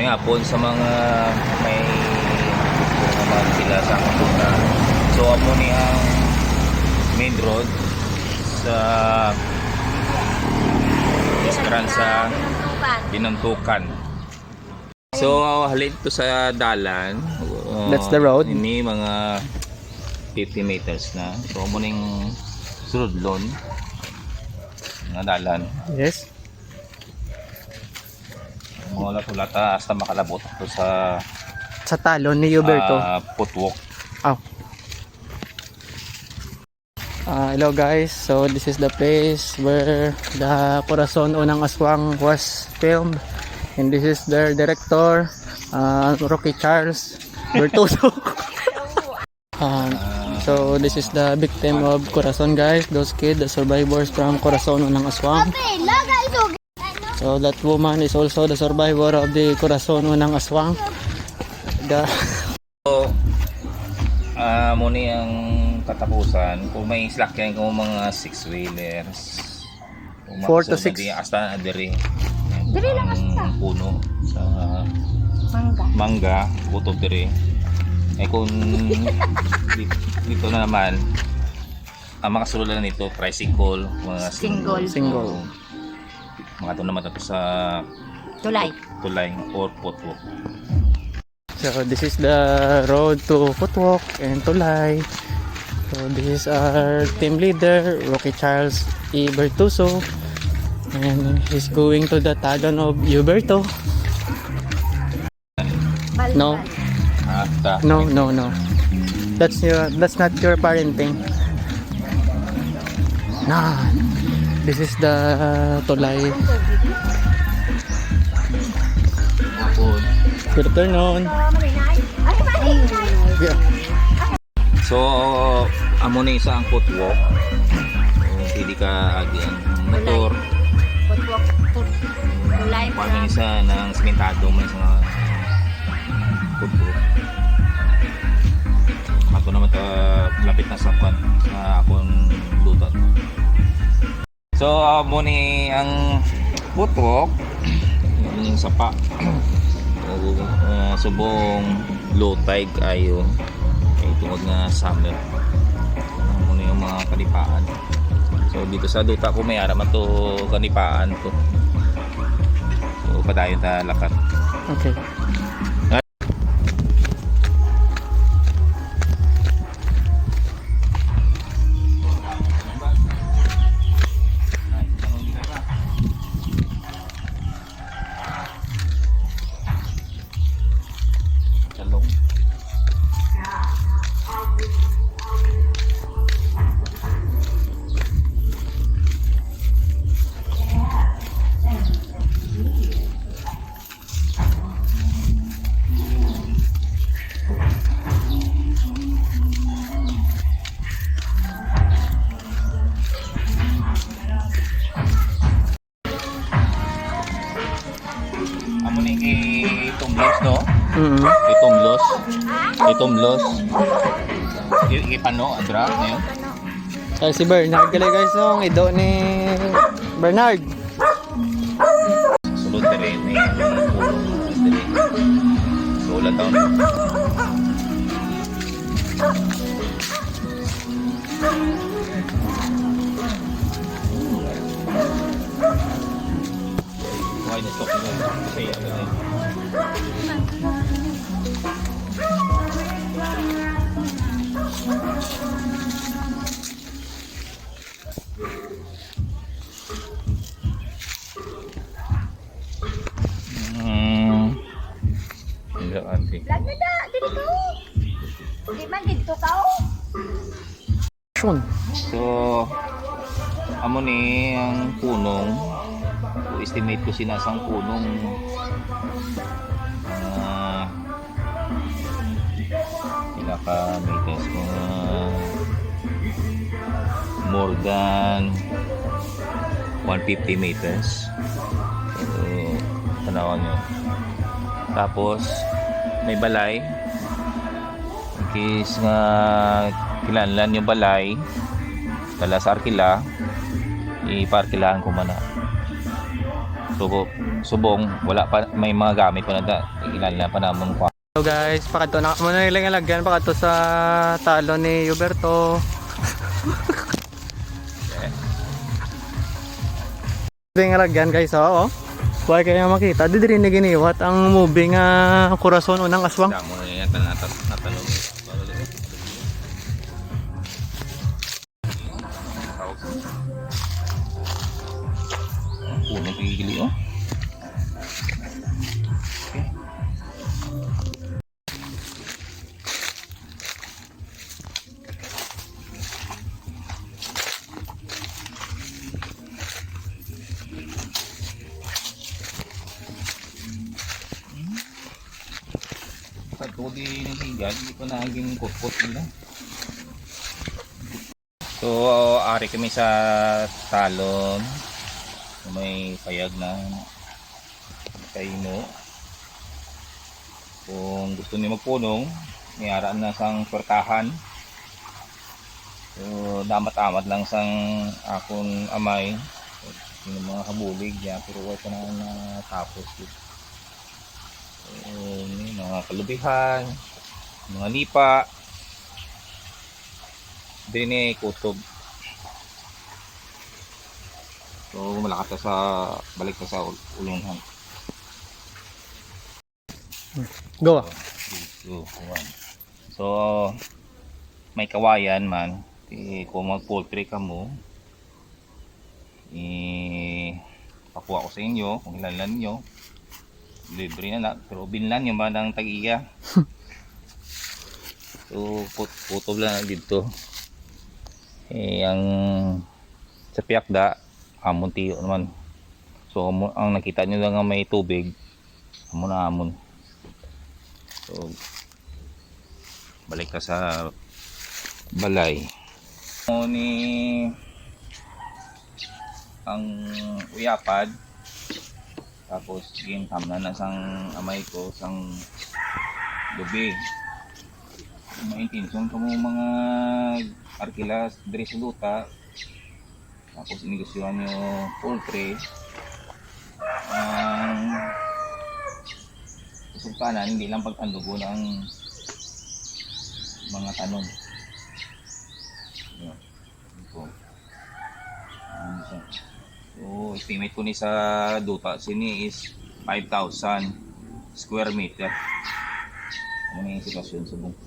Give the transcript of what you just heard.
May hapon sa mga may naman sila sa Kapuna. So amo ni ang main road sa Esperanza Binantukan. So halin to sa dalan. That's the road. Ini mga 50 meters na. So amo ning suludlon nga dalan. Yes. Wala tulata hasta makalabot to sa Talon ni Huberto. footwalk. Oh. Hello guys, so this is the place where the Corazon Unang Aswang was filmed, and this is their director, Rocky Charles Bertoso. So this is the victim of Corazon, guys, those kids, the survivors from Corazon Unang Aswang. So that woman is also the survivor of the Corazon Unang Aswang. So muni ang katapusan kung may slakyan kung mga 6-wheelers 4 to 6 hasta diri lang hasta puno sa mangga buto diri ay kung dito na naman ang makasululan nito tricycle mga single mga to naman sa tulay or footwalk. So this is the road to Footwalk and Tulay. So this is our team leader, Rocky Charles E. Bertuso, and he's going to the talon of Huberto. No, no. That's not your parenting. Nah, this is the Tulay. Good afternoon. Yeah. So amo ni isa ang footwalk. Hindi ka agi ang motor. Footwalk tulay Pang isa ng sementado may sa footwalk. Ako naman lapit na sa kwan sa akong lutot. So amo ni ang footwalk yung sapa. Subong low tide ayo ay tungod nga summer ano yung mga kanipaan. So dito sa duta ko may araman to kanipaan to, so padayon ta lakat. Okay. Amo ni itumblos no? Mm-hmm. Itumblos. Ipano adra niyo. Ay si Bernard kali guys, no, ang ido ni Bernard. Sulod diri ni diri. So ulan taon. Why the stop say Di man dito ka So amo ni ang punong estimate ko sinasang punong ilang ka meters mga more than 150 meters. So tanawan nyo. Tapos may balay in case nga kilanlan yung balay dala sa arkila iparkilahan ko man na. So subong, wala pa, may mga gamit pa na da, ilan pa namon kwa. So guys, pakato na muna nilang alagyan pakato sa talo ni Huberto. Moving alagyan guys, oo. Huwag kayo makita, di rin giniwat ang moving kurason unang aswang. Damo na yan natanong. Puno pigili oh. Ito di nagigad, hindi ko naging kupot nila. So, ari kami sa talon. May payag na kaino. Kung gusto niyo magpunong, may araan na sang pertahan. So, damat-amat lang sang akong amay. Yung mga kabulig, ya, pero wala na tapos dito. Mga kalubihan, mga lipa, din eh kutob. So malakas sa balik sa ulungan. Go. So may kawayan man, kung mag poultry ka mo, pakuha ko sa inyo kung ilan nyo. Libre na pero binlan yung ba ng tag-iya. So putob lang dito. Ang sa piyakda amon tiyo naman. So ang nakita nyo lang may tubig, amon na amon. So balik ka sa balay. Ni ang uyapad. Tapos game tamna na sang amay ko sang gabi. Maintinson ko mga arkilas diri sa luta. Tapos inigosyohan nyo poultry. Ang resultanan hindi lang pagtandugo ng mga tanom. Ito. So, estimate ko ni sa duta sini is 5,000 square meter. Ano yung sitwasyon sa buong